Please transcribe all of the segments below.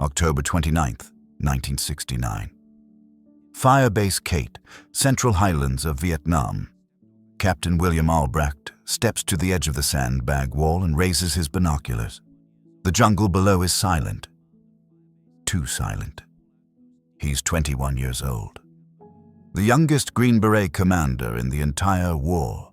October 29th, 1969. Firebase Kate, Central Highlands of Vietnam. Captain William Albracht steps to the edge of the sandbag wall and raises his binoculars. The jungle below is silent. Too silent. He's 21 years old. The youngest Green Beret commander in the entire war.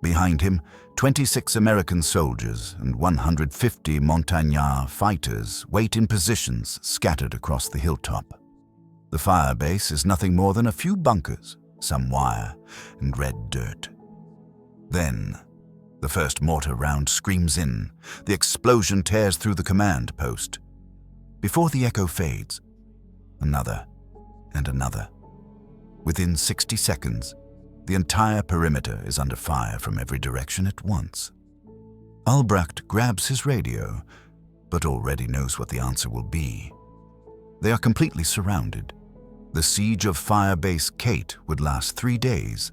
Behind him, 26 American soldiers and 150 Montagnard fighters wait in positions scattered across the hilltop. The firebase is nothing more than a few bunkers, some wire, and red dirt. Then, the first mortar round screams in. The explosion tears through the command post. Before the echo fades, another and another. Within 60 seconds, the entire perimeter is under fire from every direction at once. Albracht grabs his radio, but already knows what the answer will be. They are completely surrounded. The siege of Firebase Kate would last 3 days.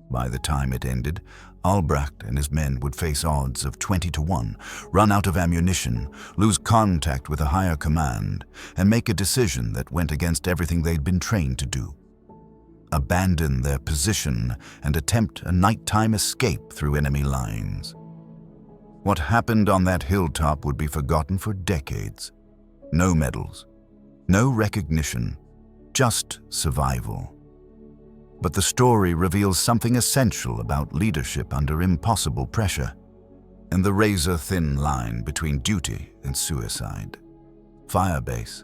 By the time it ended, Albracht and his men would face odds of 20-1, run out of ammunition, lose contact with a higher command, and make a decision that went against everything they'd been trained to do. Abandon their position and attempt a nighttime escape through enemy lines. What happened on that hilltop would be forgotten for decades. No medals, no recognition, just survival. But the story reveals something essential about leadership under impossible pressure, and the razor-thin line between duty and suicide. Firebase.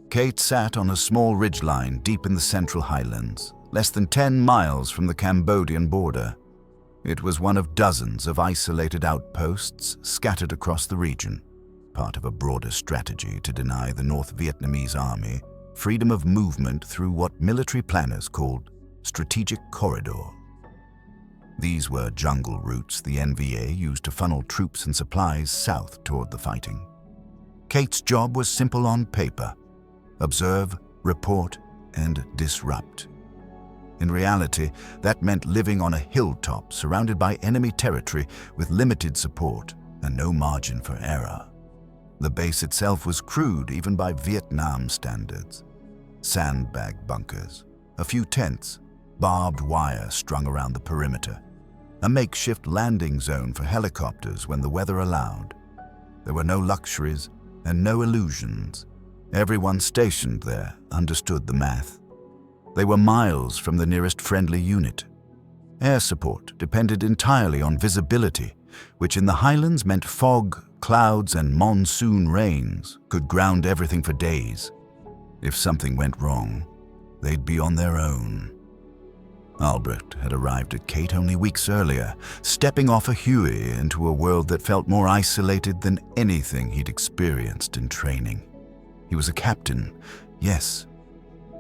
Kate sat on a small ridgeline deep in the Central Highlands, less than 10 miles from the Cambodian border. It was one of dozens of isolated outposts scattered across the region, part of a broader strategy to deny the North Vietnamese Army freedom of movement through what military planners called strategic corridor. These were jungle routes the NVA used to funnel troops and supplies south toward the fighting. Kate's job was simple on paper: observe, report, and disrupt. In reality, that meant living on a hilltop surrounded by enemy territory with limited support and no margin for error. The base itself was crude even by Vietnam standards. Sandbag bunkers, a few tents, barbed wire strung around the perimeter, a makeshift landing zone for helicopters when the weather allowed. There were no luxuries and no illusions. Everyone stationed there understood the math. They were miles from the nearest friendly unit. Air support depended entirely on visibility, which in the highlands meant fog, clouds, and monsoon rains could ground everything for days. If something went wrong, they'd be on their own. Albracht had arrived at Kate only weeks earlier, stepping off a Huey into a world that felt more isolated than anything he'd experienced in training. He was a captain, yes,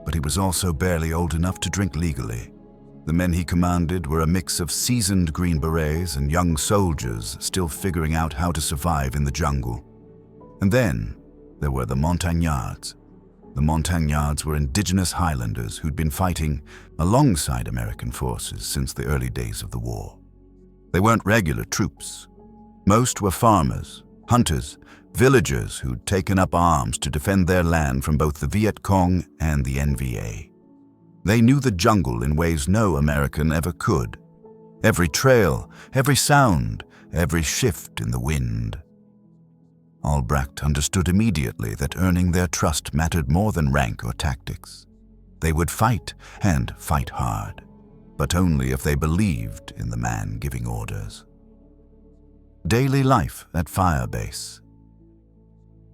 but he was also barely old enough to drink legally. The men he commanded were a mix of seasoned Green Berets and young soldiers still figuring out how to survive in the jungle. And then there were the Montagnards. The Montagnards were indigenous Highlanders who'd been fighting alongside American forces since the early days of the war. They weren't regular troops. Most were farmers, hunters, villagers who'd taken up arms to defend their land from both the Viet Cong and the NVA. They knew the jungle in ways no American ever could. Every trail, every sound, every shift in the wind. Albracht understood immediately that earning their trust mattered more than rank or tactics. They would fight, and fight hard, but only if they believed in the man giving orders. Daily life at Firebase.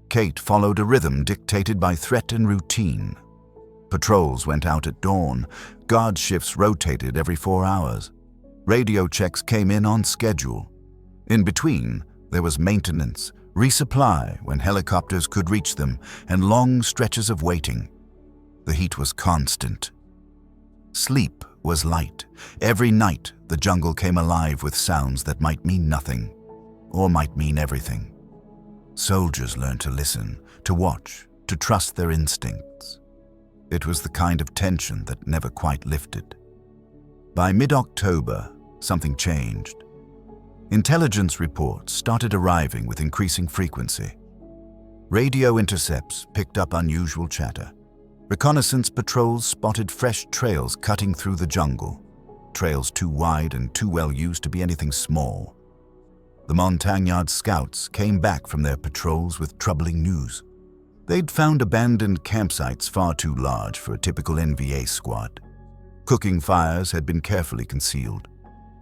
Kate followed a rhythm dictated by threat and routine. Patrols went out at dawn, guard shifts rotated every 4 hours. Radio checks came in on schedule. In between, there was maintenance, resupply when helicopters could reach them, and long stretches of waiting. The heat was constant. Sleep was light. Every night, the jungle came alive with sounds that might mean nothing, or might mean everything. Soldiers learned to listen, to watch, to trust their instincts. It was the kind of tension that never quite lifted. By mid-October, something changed. Intelligence reports started arriving with increasing frequency. Radio intercepts picked up unusual chatter. Reconnaissance patrols spotted fresh trails cutting through the jungle, trails too wide and too well used to be anything small. The Montagnard scouts came back from their patrols with troubling news. They'd found abandoned campsites far too large for a typical NVA squad. Cooking fires had been carefully concealed.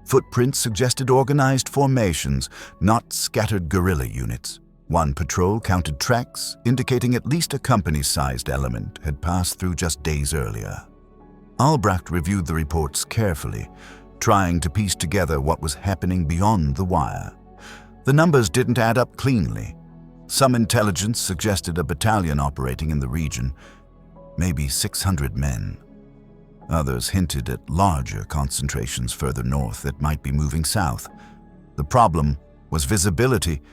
Footprints suggested organized formations, not scattered guerrilla units. One patrol counted tracks, indicating at least a company-sized element had passed through just days earlier. Albracht reviewed the reports carefully, trying to piece together what was happening beyond the wire. The numbers didn't add up cleanly. Some intelligence suggested a battalion operating in the region, maybe 600 men. Others hinted at larger concentrations further north that might be moving south. The problem was visibility.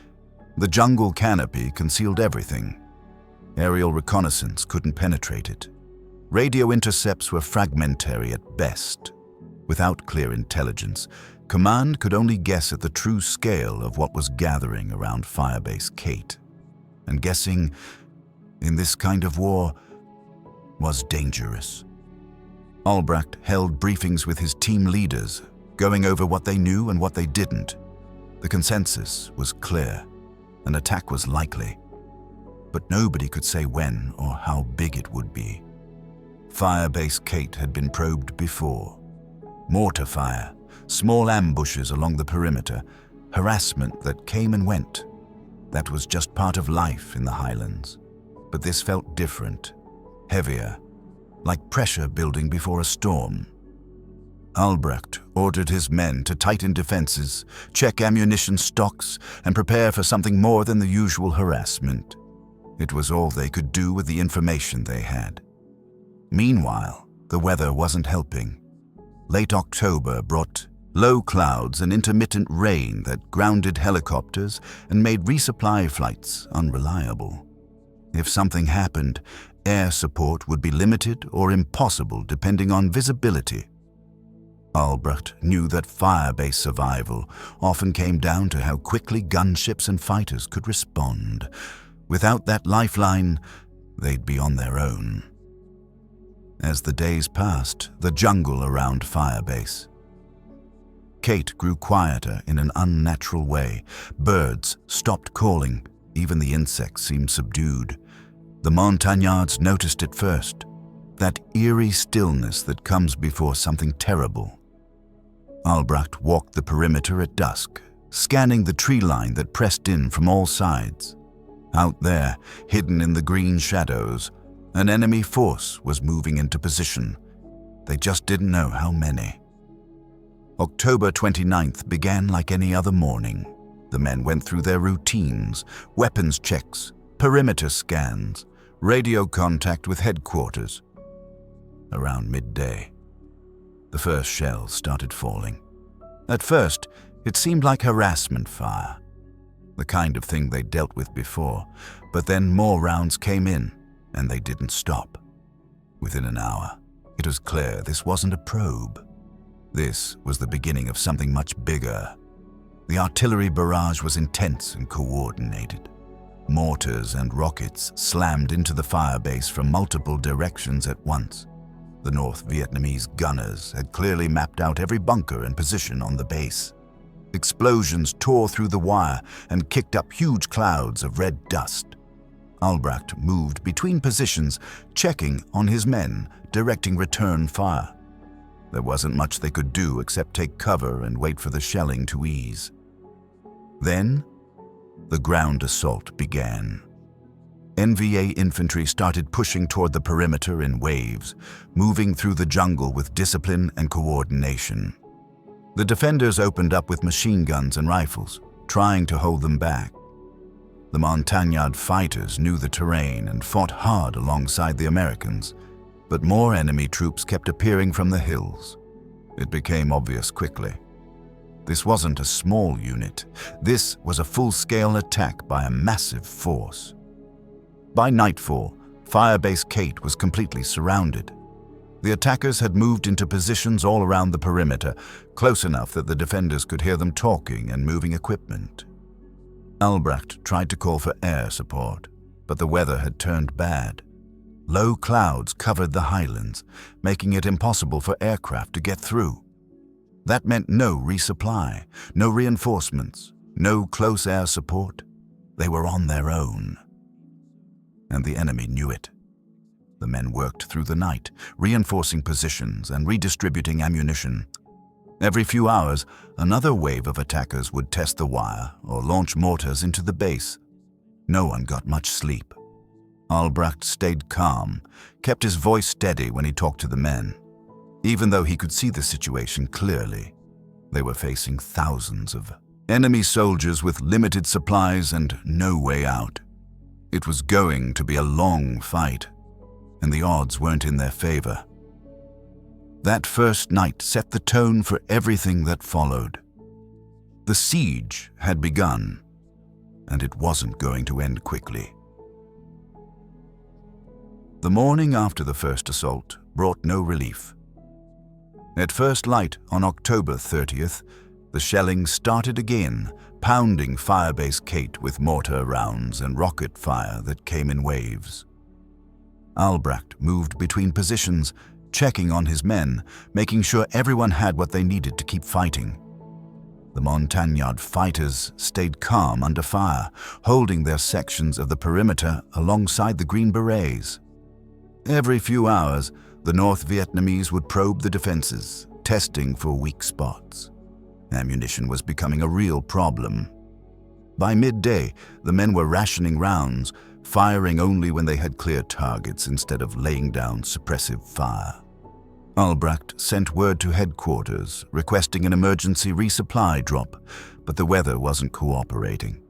The jungle canopy concealed everything. Aerial reconnaissance couldn't penetrate it. Radio intercepts were fragmentary at best. Without clear intelligence, command could only guess at the true scale of what was gathering around Firebase Kate. And guessing in this kind of war was dangerous. Albracht held briefings with his team leaders, going over what they knew and what they didn't. The consensus was clear. An attack was likely, but nobody could say when or how big it would be. Firebase Kate had been probed before. Mortar fire, small ambushes along the perimeter, harassment that came and went. That was just part of life in the highlands. But this felt different, heavier, like pressure building before a storm. Albracht ordered his men to tighten defenses, check ammunition stocks, and prepare for something more than the usual harassment. It was all they could do with the information they had. Meanwhile, the weather wasn't helping. Late October brought low clouds and intermittent rain that grounded helicopters and made resupply flights unreliable. If something happened, air support would be limited or impossible depending on visibility. Albracht knew that firebase survival often came down to how quickly gunships and fighters could respond. Without that lifeline, they'd be on their own. As the days passed, the jungle around Firebase. Kate grew quieter in an unnatural way. Birds stopped calling. Even the insects seemed subdued. The Montagnards noticed it first, that eerie stillness that comes before something terrible. Albracht walked the perimeter at dusk, scanning the tree line that pressed in from all sides. Out there, hidden in the green shadows, an enemy force was moving into position. They just didn't know how many. October 29th began like any other morning. The men went through their routines, weapons checks, perimeter scans, radio contact with headquarters. Around midday, the first shells started falling. At first, it seemed like harassment fire, the kind of thing they dealt with before, but then more rounds came in, and they didn't stop. Within an hour, it was clear this wasn't a probe. This was the beginning of something much bigger. The artillery barrage was intense and coordinated. Mortars and rockets slammed into the firebase from multiple directions at once. The North Vietnamese gunners had clearly mapped out every bunker and position on the base. Explosions tore through the wire and kicked up huge clouds of red dust. Albracht moved between positions, checking on his men, directing return fire. There wasn't much they could do except take cover and wait for the shelling to ease. Then, the ground assault began. NVA infantry started pushing toward the perimeter in waves, moving through the jungle with discipline and coordination. The defenders opened up with machine guns and rifles, trying to hold them back. The Montagnard fighters knew the terrain and fought hard alongside the Americans, but more enemy troops kept appearing from the hills. It became obvious quickly. This wasn't a small unit. This was a full-scale attack by a massive force. By nightfall, Firebase Kate was completely surrounded. The attackers had moved into positions all around the perimeter, close enough that the defenders could hear them talking and moving equipment. Albracht tried to call for air support, But the weather had turned bad. Low clouds covered the highlands, making it impossible for aircraft to get through. That meant no resupply, no reinforcements, no close air support. They were on their own. And the enemy knew it. The men worked through the night, reinforcing positions and redistributing ammunition. Every few hours, another wave of attackers would test the wire or launch mortars into the base. No one got much sleep. Albracht stayed calm, kept his voice steady when he talked to the men. Even though he could see the situation clearly, they were facing thousands of enemy soldiers with limited supplies and no way out. It was going to be a long fight, and the odds weren't in their favor. That first night set the tone for everything that followed. The siege had begun, and it wasn't going to end quickly. The morning after the first assault brought no relief. At first light on October 30th, the shelling started again, pounding Firebase Kate with mortar rounds and rocket fire that came in waves. Albracht moved between positions, checking on his men, making sure everyone had what they needed to keep fighting. The Montagnard fighters stayed calm under fire, holding their sections of the perimeter alongside the Green Berets. Every few hours, the North Vietnamese would probe the defenses, testing for weak spots. Ammunition was becoming a real problem. By midday, the men were rationing rounds, firing only when they had clear targets instead of laying down suppressive fire. Albracht sent word to headquarters, requesting an emergency resupply drop, but the weather wasn't cooperating.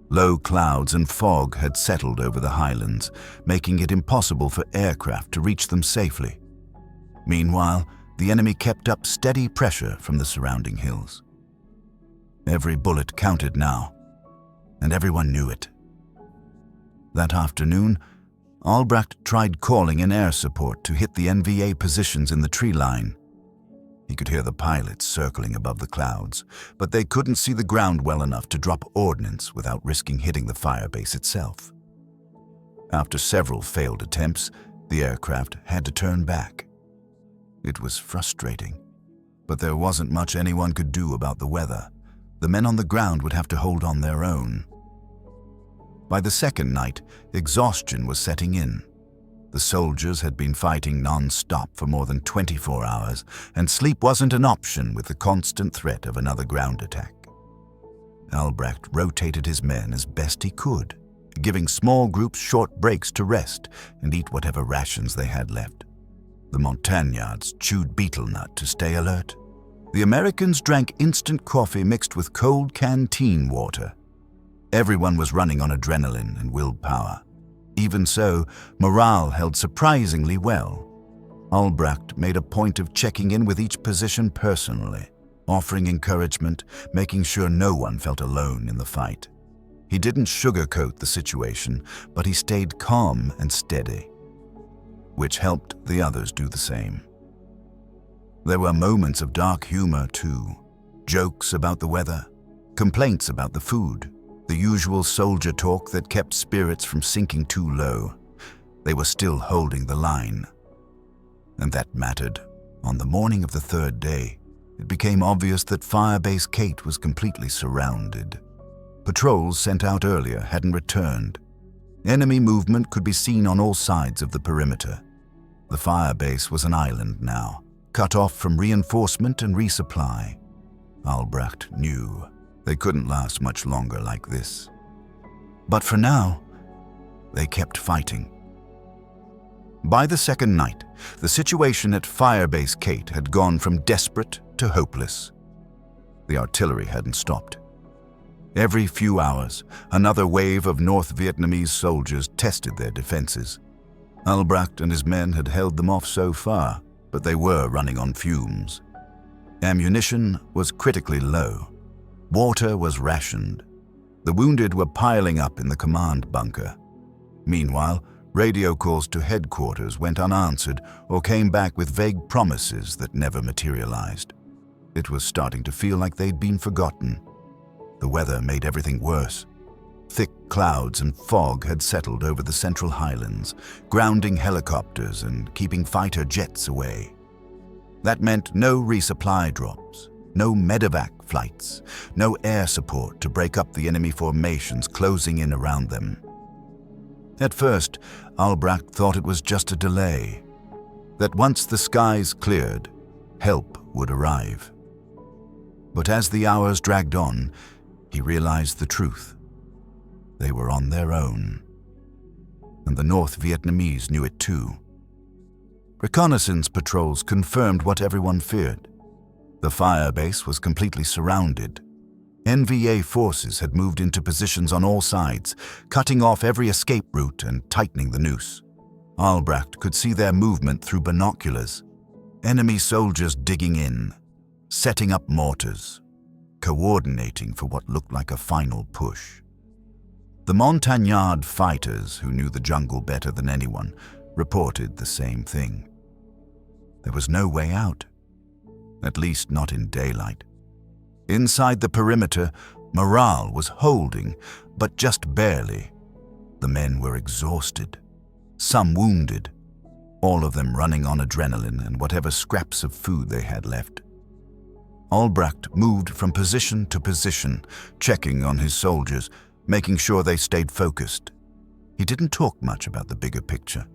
Low clouds and fog had settled over the highlands, making it impossible for aircraft to reach them safely. Meanwhile, the enemy kept up steady pressure from the surrounding hills. Every bullet counted now, and everyone knew it. That afternoon, Albracht tried calling in air support to hit the NVA positions in the tree line. He could hear the pilots circling above the clouds, but they couldn't see the ground well enough to drop ordnance without risking hitting the firebase itself. After several failed attempts, the aircraft had to turn back. It was frustrating, but there wasn't much anyone could do about the weather. The men on the ground would have to hold on their own. By the second night, exhaustion was setting in. The soldiers had been fighting non-stop for more than 24 hours, and sleep wasn't an option with the constant threat of another ground attack. Albracht rotated his men as best he could, giving small groups short breaks to rest and eat whatever rations they had left. The Montagnards chewed betel nut to stay alert. The Americans drank instant coffee mixed with cold canteen water. Everyone was running on adrenaline and willpower. Even so, morale held surprisingly well. Albracht made a point of checking in with each position personally, offering encouragement, making sure no one felt alone in the fight. He didn't sugarcoat the situation, but he stayed calm and steady, which helped the others do the same. There were moments of dark humor too, jokes about the weather, complaints about the food, the usual soldier talk that kept spirits from sinking too low. They were still holding the line. And that mattered. On the morning of the third day, it became obvious that Firebase Kate was completely surrounded. Patrols sent out earlier hadn't returned. Enemy movement could be seen on all sides of the perimeter. The firebase was an island now, cut off from reinforcement and resupply. Albracht knew they couldn't last much longer like this. But for now, they kept fighting. By the second night, the situation at Firebase Kate had gone from desperate to hopeless. The artillery hadn't stopped. Every few hours, another wave of North Vietnamese soldiers tested their defenses. Albracht and his men had held them off so far, but they were running on fumes. Ammunition was critically low. Water was rationed. The wounded were piling up in the command bunker. Meanwhile, radio calls to headquarters went unanswered or came back with vague promises that never materialized. It was starting to feel like they'd been forgotten. The weather made everything worse. Thick clouds and fog had settled over the Central Highlands, grounding helicopters and keeping fighter jets away. That meant no resupply drops, no medevac flights, no air support to break up the enemy formations closing in around them. At first, Albracht thought it was just a delay, that once the skies cleared, help would arrive. But as the hours dragged on, he realized the truth. They were on their own. And the North Vietnamese knew it too. Reconnaissance patrols confirmed what everyone feared. The Firebase was completely surrounded. NVA forces had moved into positions on all sides, cutting off every escape route and tightening the noose. Albracht could see their movement through binoculars. Enemy soldiers digging in, setting up mortars, coordinating for what looked like a final push. The Montagnard fighters, who knew the jungle better than anyone, reported the same thing. There was no way out, at least not in daylight. Inside the perimeter, morale was holding, but just barely. The men were exhausted, some wounded, all of them running on adrenaline and whatever scraps of food they had left. Albracht moved from position to position, checking on his soldiers, making sure they stayed focused. He didn't talk much about the bigger picture.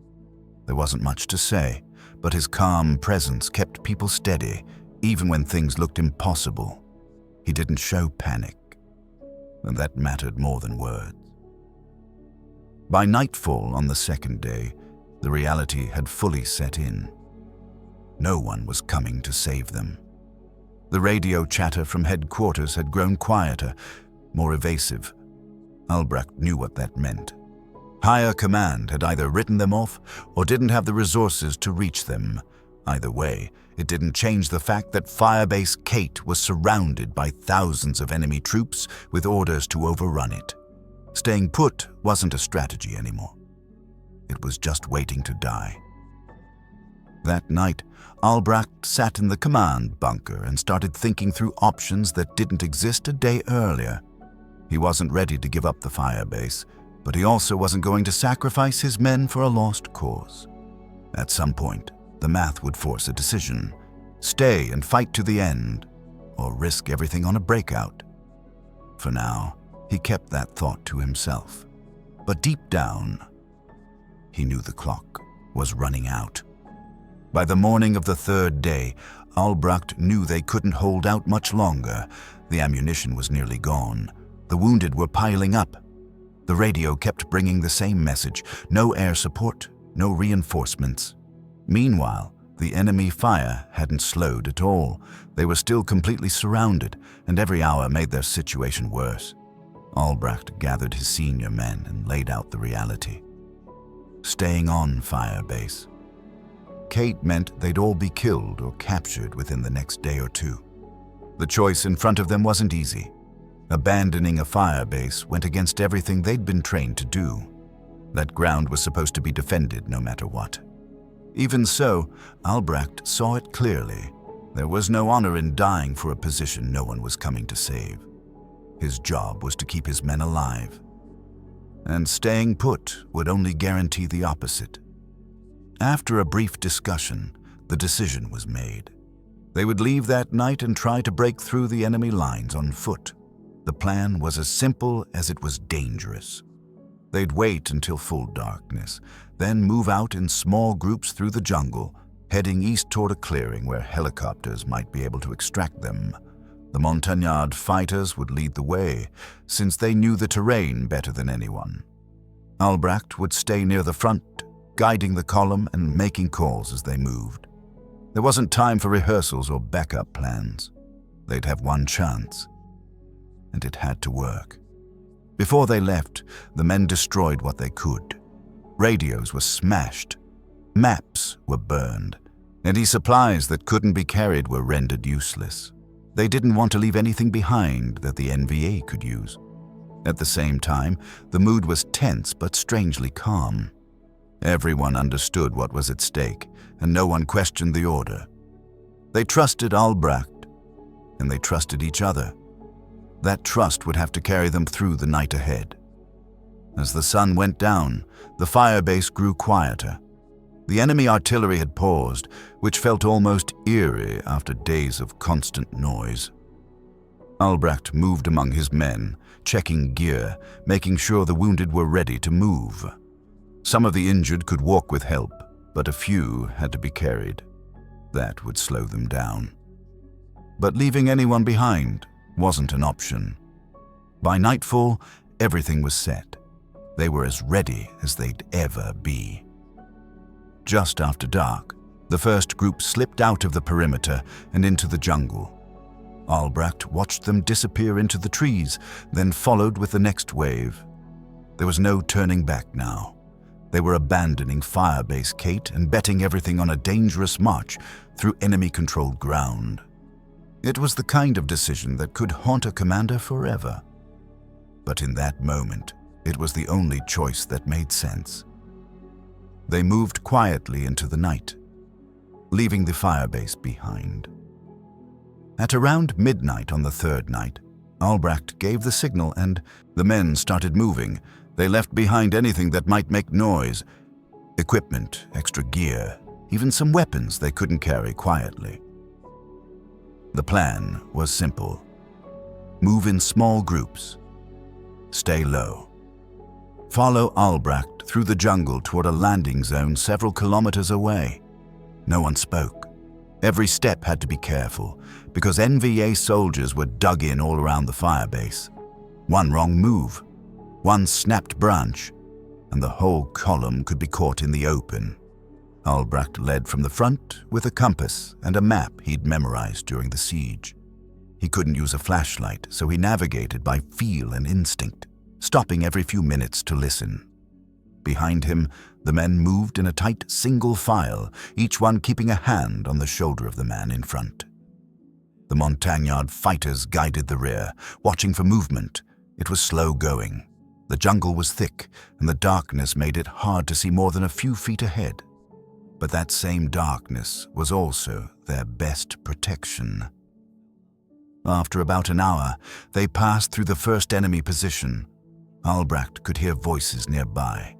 There wasn't much to say, but his calm presence kept people steady, even when things looked impossible. He didn't show panic, and that mattered more than words. By nightfall on the second day, the reality had fully set in. No one was coming to save them. The radio chatter from headquarters had grown quieter, more evasive. Albracht knew what that meant. Higher command had either written them off or didn't have the resources to reach them. Either way, it didn't change the fact that Firebase Kate was surrounded by thousands of enemy troops with orders to overrun it. Staying put wasn't a strategy anymore. It was just waiting to die. That night, Albracht sat in the command bunker and started thinking through options that didn't exist a day earlier. He wasn't ready to give up the Firebase, but he also wasn't going to sacrifice his men for a lost cause. At some point, the math would force a decision: stay and fight to the end, or risk everything on a breakout. For now, he kept that thought to himself. But deep down, he knew the clock was running out. By the morning of the third day, Albracht knew they couldn't hold out much longer. The ammunition was nearly gone. The wounded were piling up. The radio kept bringing the same message: no air support, no reinforcements. Meanwhile, the enemy fire hadn't slowed at all. They were still completely surrounded, and every hour made their situation worse. Albracht gathered his senior men and laid out the reality. Staying on Firebase. Kate meant they'd all be killed or captured within the next day or two. The choice in front of them wasn't easy. Abandoning a Firebase went against everything they'd been trained to do. That ground was supposed to be defended no matter what. Even so, Albracht saw it clearly. There was no honor in dying for a position no one was coming to save. His job was to keep his men alive. And staying put would only guarantee the opposite. After a brief discussion, the decision was made. They would leave that night and try to break through the enemy lines on foot. The plan was as simple as it was dangerous. They'd wait until full darkness, then move out in small groups through the jungle, heading east toward a clearing where helicopters might be able to extract them. The Montagnard fighters would lead the way, since they knew the terrain better than anyone. Albracht would stay near the front, guiding the column and making calls as they moved. There wasn't time for rehearsals or backup plans. They'd have one chance, and it had to work. Before they left, the men destroyed what they could. Radios were smashed, maps were burned, any supplies that couldn't be carried were rendered useless. They didn't want to leave anything behind that the NVA could use. At the same time, the mood was tense but strangely calm. Everyone understood what was at stake, and no one questioned the order. They trusted Albracht, and they trusted each other. That trust would have to carry them through the night ahead. As the sun went down, the firebase grew quieter. The enemy artillery had paused, which felt almost eerie after days of constant noise. Albracht moved among his men, checking gear, making sure the wounded were ready to move. Some of the injured could walk with help, but a few had to be carried. That would slow them down. But leaving anyone behind wasn't an option. By nightfall, everything was set. They were as ready as they'd ever be. Just after dark, the first group slipped out of the perimeter and into the jungle. Albracht watched them disappear into the trees, then followed with the next wave. There was no turning back now. They were abandoning Firebase Kate and betting everything on a dangerous march through enemy-controlled ground. It was the kind of decision that could haunt a commander forever. But in that moment, it was the only choice that made sense. They moved quietly into the night, leaving the firebase behind. At around midnight on the third night, Albracht gave the signal and the men started moving. They left behind anything that might make noise, equipment, extra gear, even some weapons they couldn't carry quietly. The plan was simple. Move in small groups. Stay low. Follow Albracht through the jungle toward a landing zone several kilometers away. No one spoke. Every step had to be careful, because NVA soldiers were dug in all around the firebase. One wrong move, one snapped branch, and the whole column could be caught in the open. Albracht led from the front with a compass and a map he'd memorized during the siege. He couldn't use a flashlight, so he navigated by feel and instinct, stopping every few minutes to listen. Behind him, the men moved in a tight single file, each one keeping a hand on the shoulder of the man in front. The Montagnard fighters guided the rear, watching for movement. It was slow going. The jungle was thick, and the darkness made it hard to see more than a few feet ahead. But that same darkness was also their best protection. After about an hour, they passed through the first enemy position. Albracht could hear voices nearby.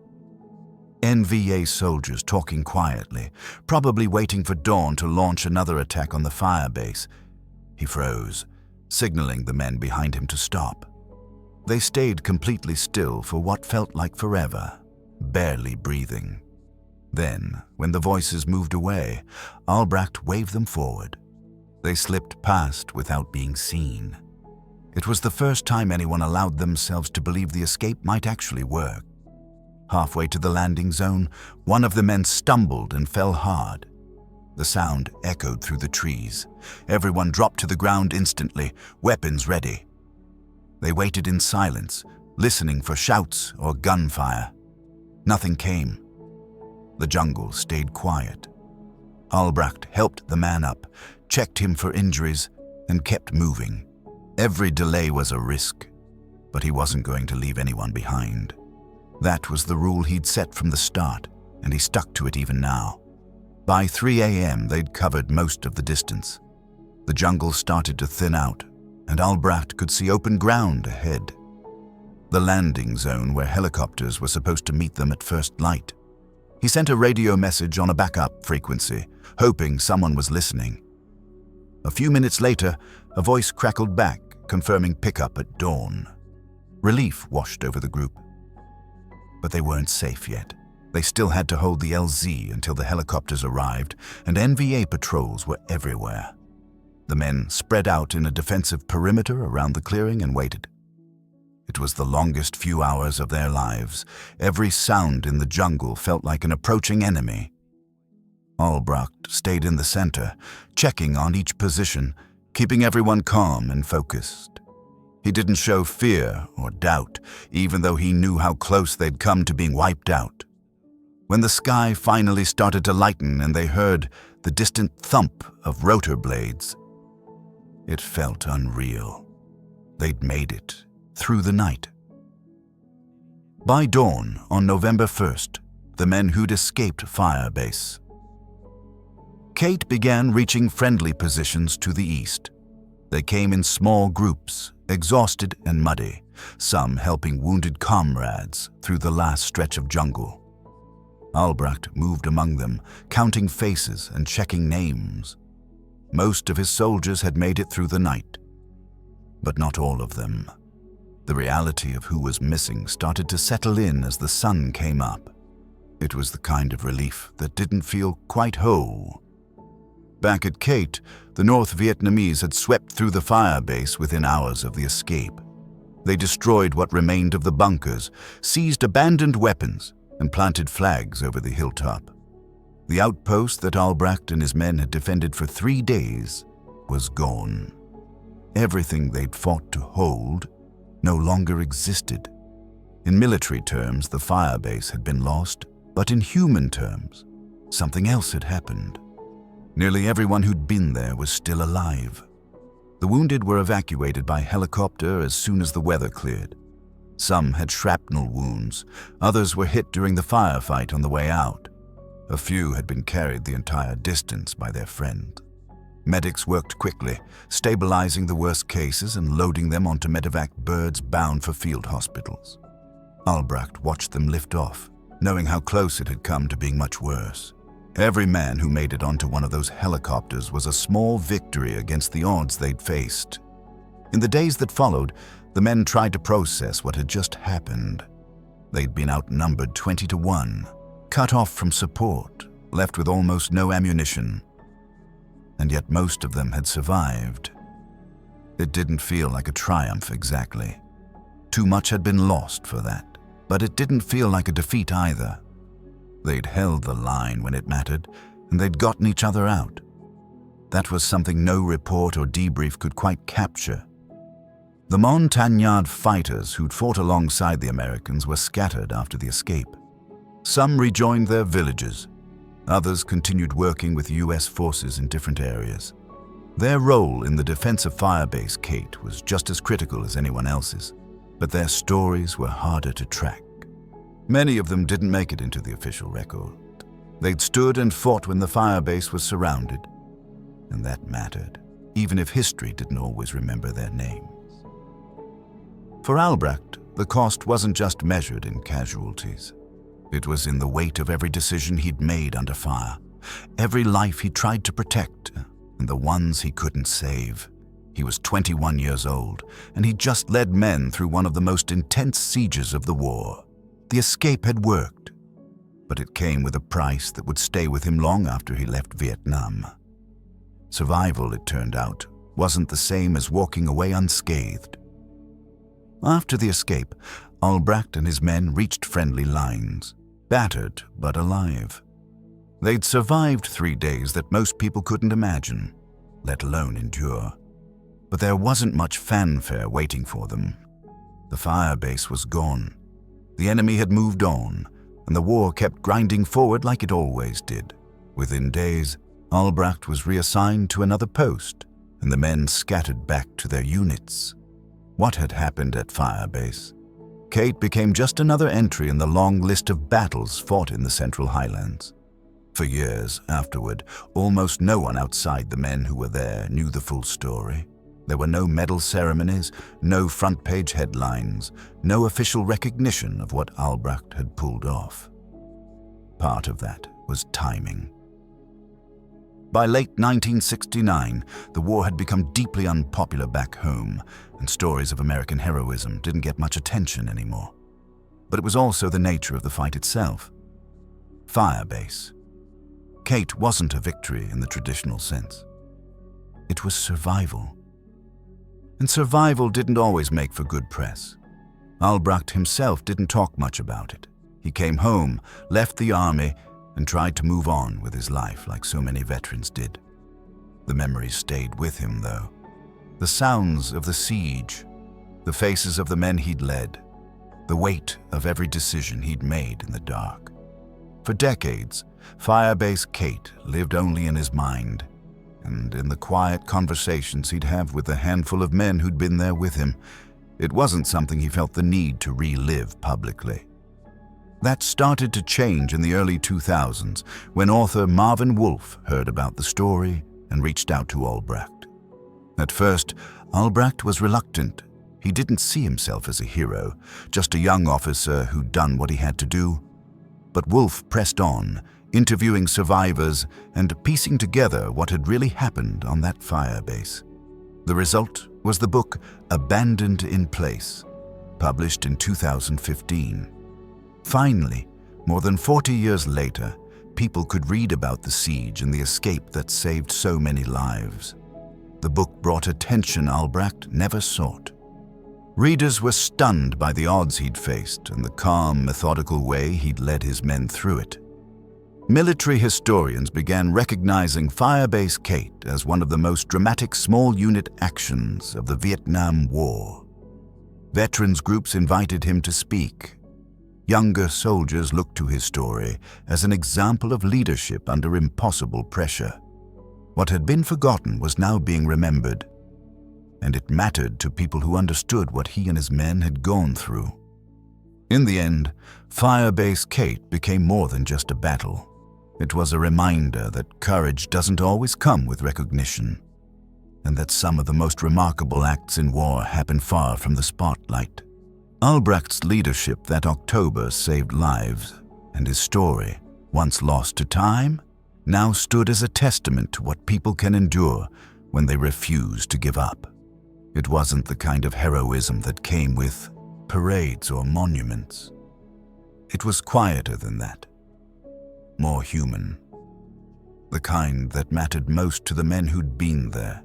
NVA soldiers talking quietly, probably waiting for dawn to launch another attack on the firebase. He froze, signaling the men behind him to stop. They stayed completely still for what felt like forever, barely breathing. Then, when the voices moved away, Albracht waved them forward. They slipped past without being seen. It was the first time anyone allowed themselves to believe the escape might actually work. Halfway to the landing zone, one of the men stumbled and fell hard. The sound echoed through the trees. Everyone dropped to the ground instantly, weapons ready. They waited in silence, listening for shouts or gunfire. Nothing came. The jungle stayed quiet. Albracht helped the man up, checked him for injuries, and kept moving. Every delay was a risk, but he wasn't going to leave anyone behind. That was the rule he'd set from the start, and he stuck to it even now. By 3 a.m., they'd covered most of the distance. The jungle started to thin out, and Albracht could see open ground ahead. The landing zone where helicopters were supposed to meet them at first light. He sent a radio message on a backup frequency, hoping someone was listening. A few minutes later, a voice crackled back, confirming pickup at dawn. Relief washed over the group. But they weren't safe yet. They still had to hold the LZ until the helicopters arrived, and NVA patrols were everywhere. The men spread out in a defensive perimeter around the clearing and waited. It was the longest few hours of their lives. Every sound in the jungle felt like an approaching enemy. Albracht stayed in the center, checking on each position, keeping everyone calm and focused. He didn't show fear or doubt, even though he knew how close they'd come to being wiped out. When the sky finally started to lighten and they heard the distant thump of rotor blades, it felt unreal. They'd made it through the night. By dawn on November 1st, the men who'd escaped Firebase. Kate began reaching friendly positions to the east. They came in small groups, exhausted and muddy, some helping wounded comrades through the last stretch of jungle. Albracht moved among them, counting faces and checking names. Most of his soldiers had made it through the night, but not all of them. The reality of who was missing started to settle in as the sun came up. It was the kind of relief that didn't feel quite whole. Back at Kate, the North Vietnamese had swept through the firebase within hours of the escape. They destroyed what remained of the bunkers, seized abandoned weapons, and planted flags over the hilltop. The outpost that Albracht and his men had defended for 3 days was gone. Everything they'd fought to hold no longer existed. In military terms, the firebase had been lost, but in human terms, something else had happened. Nearly everyone who'd been there was still alive. The wounded were evacuated by helicopter as soon as the weather cleared. Some had shrapnel wounds, others were hit during the firefight on the way out. A few had been carried the entire distance by their friend. Medics worked quickly, stabilizing the worst cases and loading them onto medevac birds bound for field hospitals. Albracht watched them lift off, knowing how close it had come to being much worse. Every man who made it onto one of those helicopters was a small victory against the odds they'd faced. In the days that followed, the men tried to process what had just happened. They'd been outnumbered 20-1, cut off from support, left with almost no ammunition. And yet most of them had survived. It didn't feel like a triumph exactly. Too much had been lost for that, but it didn't feel like a defeat either. They'd held the line when it mattered, and they'd gotten each other out. That was something no report or debrief could quite capture. The Montagnard fighters who'd fought alongside the Americans were scattered after the escape. Some rejoined their villages. Others continued working with US forces in different areas. Their role in the defense of Firebase Kate was just as critical as anyone else's, but their stories were harder to track. Many of them didn't make it into the official record. They'd stood and fought when the firebase was surrounded, and that mattered, even if history didn't always remember their names. For Albracht, the cost wasn't just measured in casualties. It was in the weight of every decision he'd made under fire, every life he tried to protect, and the ones he couldn't save. He was 21 years old, and he'd just led men through one of the most intense sieges of the war. The escape had worked, but it came with a price that would stay with him long after he left Vietnam. Survival, it turned out, wasn't the same as walking away unscathed. After the escape, Albracht and his men reached friendly lines, battered but alive. They'd survived 3 days that most people couldn't imagine, let alone endure. But there wasn't much fanfare waiting for them. The firebase was gone. The enemy had moved on, and the war kept grinding forward like it always did. Within days, Albracht was reassigned to another post, and the men scattered back to their units. What had happened at Firebase? Kate became just another entry in the long list of battles fought in the Central Highlands. For years afterward, almost no one outside the men who were there knew the full story. There were no medal ceremonies, no front-page headlines, no official recognition of what Albracht had pulled off. Part of that was timing. By late 1969, the war had become deeply unpopular back home, and stories of American heroism didn't get much attention anymore. But it was also the nature of the fight itself. Firebase. Kate wasn't a victory in the traditional sense. It was survival. And survival didn't always make for good press. Albracht himself didn't talk much about it. He came home, left the army, and tried to move on with his life like so many veterans did. The memories stayed with him, though. The sounds of the siege, the faces of the men he'd led, the weight of every decision he'd made in the dark. For decades, Firebase Kate lived only in his mind, and in the quiet conversations he'd have with the handful of men who'd been there with him, it wasn't something he felt the need to relive publicly. That started to change in the early 2000s when author Marvin Wolf heard about the story and reached out to Albracht. At first, Albracht was reluctant. He didn't see himself as a hero, just a young officer who'd done what he had to do. But Wolf pressed on, interviewing survivors and piecing together what had really happened on that firebase. The result was the book Abandoned in Place, published in 2015. Finally, more than 40 years later, people could read about the siege and the escape that saved so many lives. The book brought attention Albracht never sought. Readers were stunned by the odds he'd faced and the calm, methodical way he'd led his men through it. Military historians began recognizing Firebase Kate as one of the most dramatic small unit actions of the Vietnam War. Veterans groups invited him to speak. Younger soldiers looked to his story as an example of leadership under impossible pressure. What had been forgotten was now being remembered, and it mattered to people who understood what he and his men had gone through. In the end, Firebase Kate became more than just a battle. It was a reminder that courage doesn't always come with recognition, and that some of the most remarkable acts in war happen far from the spotlight. Albracht's leadership that October saved lives, and his story, once lost to time, now stood as a testament to what people can endure when they refuse to give up. It wasn't the kind of heroism that came with parades or monuments. It was quieter than that, more human, the kind that mattered most to the men who'd been there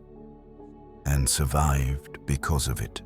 and survived because of it.